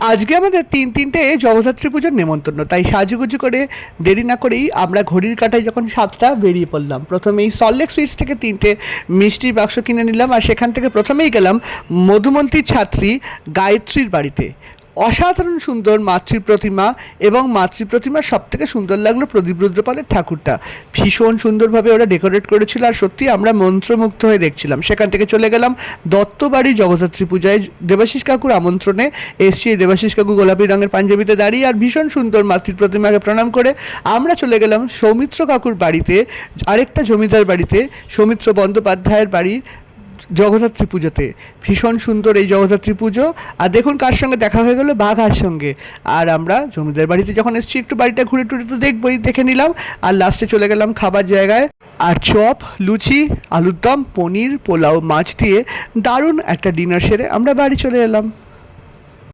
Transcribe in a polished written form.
আজকে আমাদের তিনটে জগদ্ধাত্রী পুজোর নেমন্তন্ন, তাই সাজুগুজু করে দেরি না করেই আমরা ঘড়ির কাঁটায় যখন 7টা বেরিয়ে পড়লাম। প্রথমেই সল্টলেক সুইটস থেকে 3টে মিষ্টির বাক্স কিনে নিলাম, আর সেখান থেকে প্রথমেই গেলাম মধুমন্তীর ছাত্রী গায়ত্রীর বাড়িতে। অসাধারণ সুন্দর মাতৃ প্রতিমা, এবং মাতৃ প্রতিমার সব থেকে সুন্দর লাগলো প্রদীপ রুদ্রপালের ঠাকুরটা। ভীষণ সুন্দরভাবে ওরা ডেকোরেট করেছিল, আর সত্যি আমরা মন্ত্রমুগ্ধ হয়ে দেখছিলাম। সেখান থেকে চলে গেলাম দত্তবাড়ি জগদ্ধাত্রী পূজায়। দেবাশিস কাকুর আমন্ত্রণে এসছি। দেবাশিস কাকু গোলাপি রঙের পাঞ্জাবিতে দাঁড়িয়ে আর ভীষণ সুন্দর মাতৃ প্রতিমাকে প্রণাম করে আমরা চলে গেলাম সৌমিত্র কাকুর বাড়িতে, আরেকটা জমিদার বাড়িতে, সৌমিত্র বন্দ্যোপাধ্যায়ের বাড়ির জগদ্ধাত্রী পুজোতে। ভীষণ সুন্দর এই জগদ্ধাত্রী পুজো। আর দেখুন কার সঙ্গে দেখা হয়ে গেল, বাঘার সঙ্গে। আর আমরা জমিদার বাড়িতে যখন এসেছি একটু বাড়িটা ঘুরে টুরে তো দেখবই, দেখে নিলাম। আর লাস্টে চলে গেলাম খাবার জায়গায়, আর চপ, লুচি, আলুর দম, পনির, পোলাও, মাছ দিয়ে দারুণ একটা ডিনার সেরে আমরা বাড়ি চলে এলাম।